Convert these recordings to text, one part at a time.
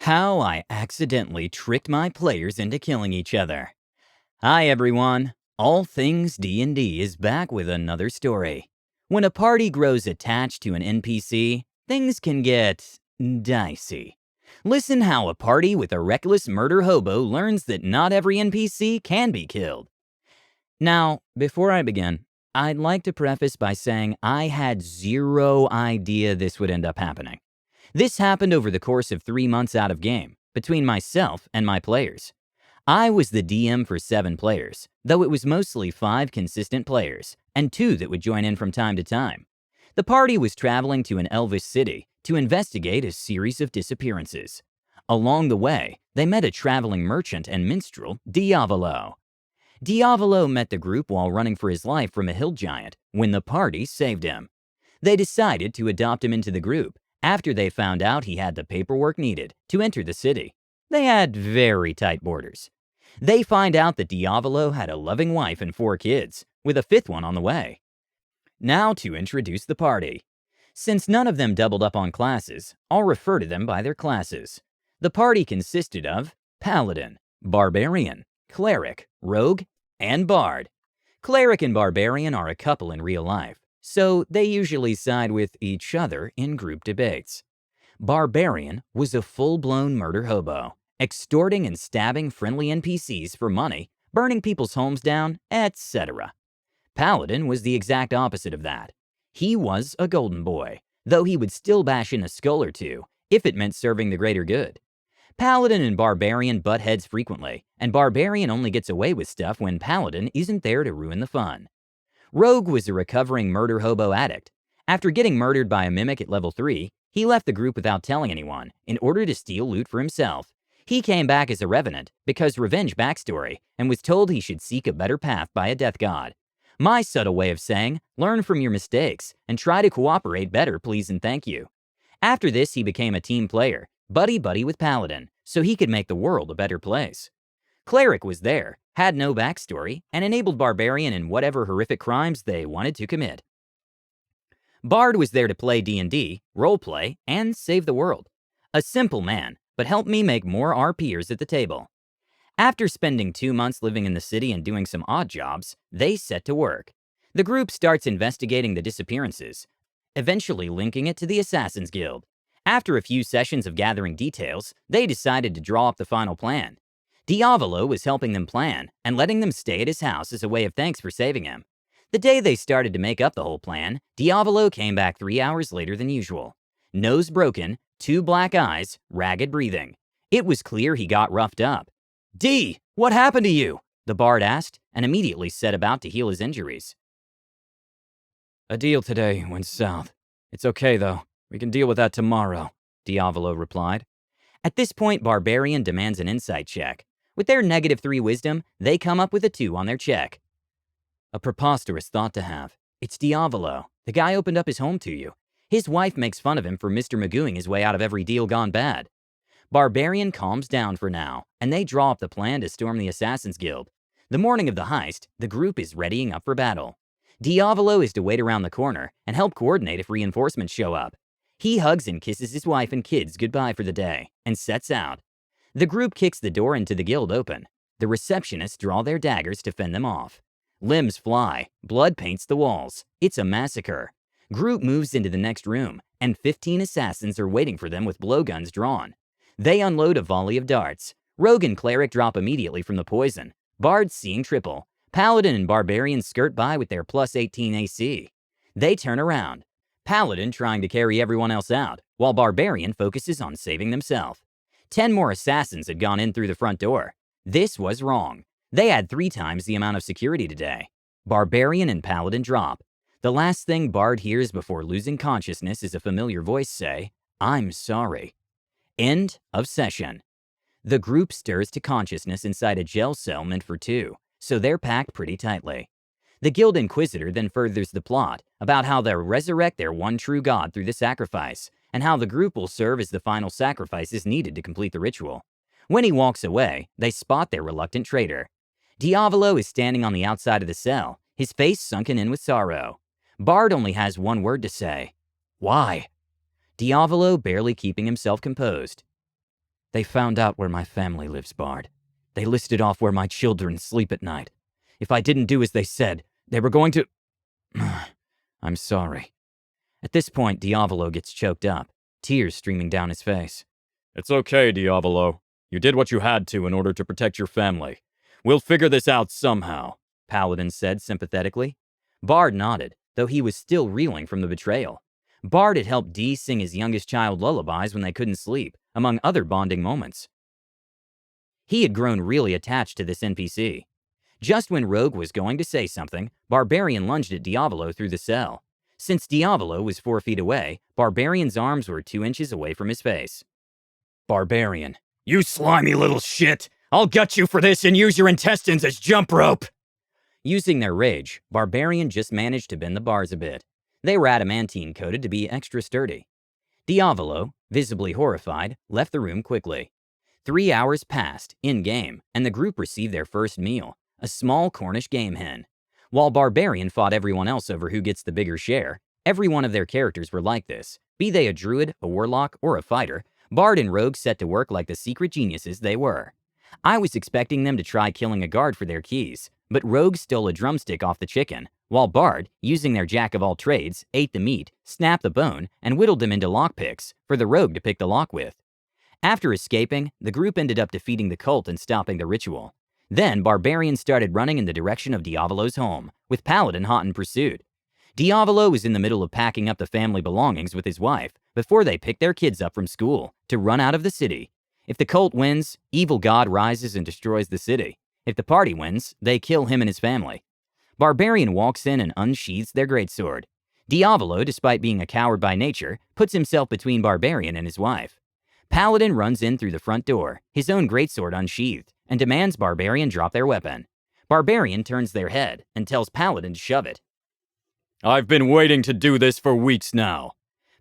How I accidentally tricked my players into killing each other. Hi everyone, All Things D&D is back with another story. When a party grows attached to an NPC, things can get dicey. Listen how a party with a reckless murder hobo learns that not every NPC can be killed. Now, before I begin, I'd like to preface by saying I had zero idea this would end up happening. This happened over the course of 3 months out of game, between myself and my players. I was the DM for 7 players, though it was mostly 5 consistent players, and 2 that would join in from time to time. The party was traveling to an Elvish city to investigate a series of disappearances. Along the way, they met a traveling merchant and minstrel, Diavolo. Diavolo met the group while running for his life from a hill giant when the party saved him. They decided to adopt him into the group after they found out he had the paperwork needed to enter the city. They had very tight borders. They find out that Diavolo had a loving wife and 4 kids, with a 5th one on the way. Now to introduce the party. Since none of them doubled up on classes, I'll refer to them by their classes. The party consisted of Paladin, Barbarian, Cleric, Rogue, and Bard. Cleric and Barbarian are a couple in real life, so they usually side with each other in group debates. Barbarian was a full-blown murder hobo, extorting and stabbing friendly NPCs for money, burning people's homes down, etc. Paladin was the exact opposite of that. He was a golden boy, though he would still bash in a skull or two if it meant serving the greater good. Paladin and Barbarian butt heads frequently, and Barbarian only gets away with stuff when Paladin isn't there to ruin the fun. Rogue was a recovering murder hobo addict. After getting murdered by a mimic at level 3, he left the group without telling anyone in order to steal loot for himself. He came back as a revenant because revenge backstory and was told he should seek a better path by a death god. My subtle way of saying, learn from your mistakes and try to cooperate better, please and thank you. After this, he became a team player, buddy-buddy with Paladin, so he could make the world a better place. Cleric was there, had no backstory, and enabled Barbarian in whatever horrific crimes they wanted to commit. Bard was there to play D&D, roleplay, and save the world. A simple man, but helped me make more RPers at the table. After spending 2 months living in the city and doing some odd jobs, they set to work. The group starts investigating the disappearances, eventually linking it to the Assassin's Guild. After a few sessions of gathering details, they decided to draw up the final plan. Diavolo was helping them plan and letting them stay at his house as a way of thanks for saving him. The day they started to make up the whole plan, Diavolo came back 3 hours later than usual. Nose broken, 2 black eyes, ragged breathing. It was clear he got roughed up. "D, what happened to you?" the bard asked, and immediately set about to heal his injuries. "A deal today went south. It's okay, though. We can deal with that tomorrow," Diavolo replied. At this point, Barbarian demands an insight check. With their -3 wisdom, they come up with a 2 on their check. "A preposterous thought to have. It's Diavolo. The guy opened up his home to you. His wife makes fun of him for Mr. Magooing his way out of every deal gone bad." Barbarian calms down for now, and they draw up the plan to storm the Assassin's Guild. The morning of the heist, the group is readying up for battle. Diavolo is to wait around the corner and help coordinate if reinforcements show up. He hugs and kisses his wife and kids goodbye for the day, and sets out. The group kicks the door into the guild open. The receptionists draw their daggers to fend them off. Limbs fly, blood paints the walls. It's a massacre. Group moves into the next room, and 15 assassins are waiting for them with blowguns drawn. They unload a volley of darts. Rogue and Cleric drop immediately from the poison. Bard's seeing triple. Paladin and Barbarian skirt by with their +18 AC. They turn around. Paladin trying to carry everyone else out, while Barbarian focuses on saving themselves. 10 more assassins had gone in through the front door. This was wrong. They had 3 times the amount of security today. Barbarian and Paladin drop. The last thing Bard hears before losing consciousness is a familiar voice say, "I'm sorry." End of session. The group stirs to consciousness inside a jail cell meant for 2, so they're packed pretty tightly. The Guild Inquisitor then furthers the plot about how they'll resurrect their one true god through the sacrifice, and how the group will serve as the final sacrifices needed to complete the ritual. When he walks away, they spot their reluctant traitor. Diavolo is standing on the outside of the cell, his face sunken in with sorrow. Bard only has one word to say. "Why?" Diavolo barely keeping himself composed. They found out where my family lives, Bard. They listed off where my children sleep at night. If I didn't do as they said, they were going to... I'm sorry. At this point, Diavolo gets choked up, tears streaming down his face. It's okay, Diavolo. You did what you had to in order to protect your family. We'll figure this out somehow, Paladin said sympathetically. Bard nodded, though he was still reeling from the betrayal. Bard had helped Dee sing his youngest child lullabies when they couldn't sleep, among other bonding moments. He had grown really attached to this NPC. Just when Rogue was going to say something, Barbarian lunged at Diavolo through the cell. Since Diavolo was 4 feet away, Barbarian's arms were 2 inches away from his face. Barbarian. You slimy little shit! I'll gut you for this and use your intestines as jump rope! Using their rage, Barbarian just managed to bend the bars a bit. They were adamantine coated to be extra sturdy. Diavolo, visibly horrified, left the room quickly. 3 hours passed, in-game, and the group received their first meal, a small Cornish game hen. While Barbarian fought everyone else over who gets the bigger share, every one of their characters were like this. Be they a druid, a warlock, or a fighter, Bard and Rogue set to work like the secret geniuses they were. I was expecting them to try killing a guard for their keys, but Rogue stole a drumstick off the chicken, while Bard, using their jack-of-all-trades, ate the meat, snapped the bone, and whittled them into lockpicks for the Rogue to pick the lock with. After escaping, the group ended up defeating the cult and stopping the ritual. Then, Barbarian started running in the direction of Diavolo's home, with Paladin hot in pursuit. Diavolo was in the middle of packing up the family belongings with his wife before they picked their kids up from school to run out of the city. If the cult wins, Evil God rises and destroys the city. If the party wins, they kill him and his family. Barbarian walks in and unsheathes their greatsword. Diavolo, despite being a coward by nature, puts himself between Barbarian and his wife. Paladin runs in through the front door, his own greatsword unsheathed, and demands Barbarian drop their weapon. Barbarian turns their head and tells Paladin to shove it. I've been waiting to do this for weeks now.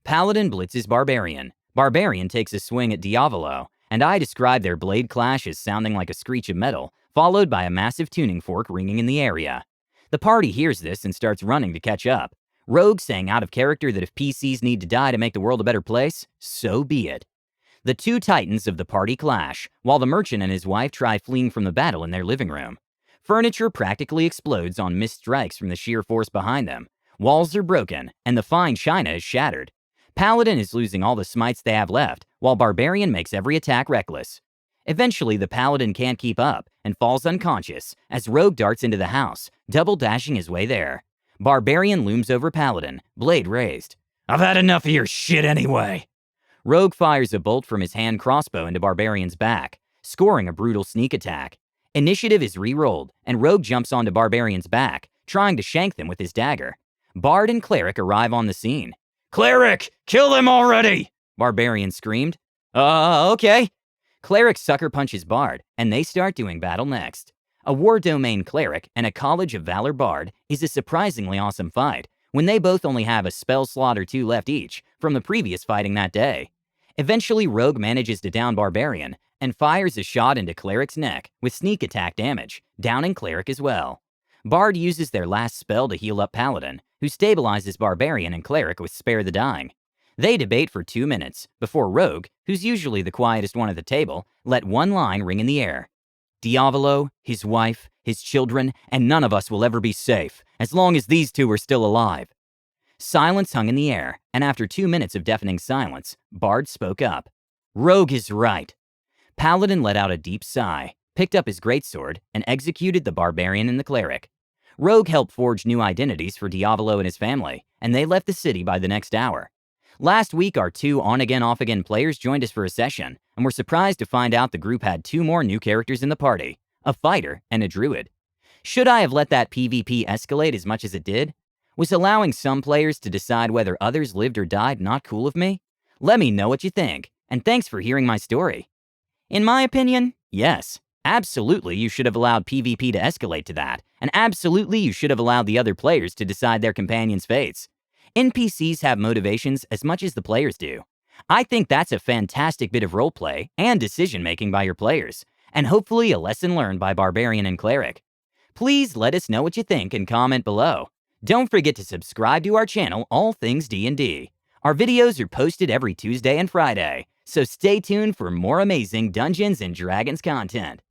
Paladin blitzes Barbarian. Barbarian takes a swing at Diavolo, and I describe their blade clash as sounding like a screech of metal, followed by a massive tuning fork ringing in the area. The party hears this and starts running to catch up. Rogue saying out of character that if PCs need to die to make the world a better place, so be it. The two titans of the party clash, while the merchant and his wife try fleeing from the battle in their living room. Furniture practically explodes on missed strikes from the sheer force behind them. Walls are broken, and the fine china is shattered. Paladin is losing all the smites they have left, while Barbarian makes every attack reckless. Eventually, the Paladin can't keep up and falls unconscious as Rogue darts into the house, double dashing his way there. Barbarian looms over Paladin, blade raised. I've had enough of your shit anyway. Rogue fires a bolt from his hand crossbow into Barbarian's back, scoring a brutal sneak attack. Initiative is re-rolled, and Rogue jumps onto Barbarian's back, trying to shank them with his dagger. Bard and Cleric arrive on the scene. Cleric, kill them already! Barbarian screamed. Okay. Cleric sucker punches Bard, and they start doing battle next. A War Domain Cleric and a College of Valor Bard is a surprisingly awesome fight, when they both only have a spell slot or 2 left each from the previous fighting that day. Eventually, Rogue manages to down Barbarian and fires a shot into Cleric's neck with sneak attack damage, downing Cleric as well. Bard uses their last spell to heal up Paladin, who stabilizes Barbarian and Cleric with Spare the Dying. They debate for 2 minutes before Rogue, who's usually the quietest one at the table, let one line ring in the air. Diavolo, his wife, his children, and none of us will ever be safe, as long as these two are still alive. Silence hung in the air, and after 2 minutes of deafening silence, Bard spoke up. Rogue is right. Paladin let out a deep sigh, picked up his greatsword, and executed the Barbarian and the Cleric. Rogue helped forge new identities for Diavolo and his family, and they left the city by the next hour. Last week, our 2 on-again, off-again players joined us for a session, and were surprised to find out the group had 2 more new characters in the party, a fighter and a druid. Should I have let that PvP escalate as much as it did? Was allowing some players to decide whether others lived or died not cool of me? Let me know what you think, and thanks for hearing my story. In my opinion, yes. Absolutely, you should have allowed PvP to escalate to that, and absolutely you should have allowed the other players to decide their companions' fates. NPCs have motivations as much as the players do. I think that's a fantastic bit of roleplay and decision-making by your players, and hopefully a lesson learned by Barbarian and Cleric. Please let us know what you think and comment below. Don't forget to subscribe to our channel, All Things D&D. Our videos are posted every Tuesday and Friday, So stay tuned for more amazing Dungeons and Dragons content.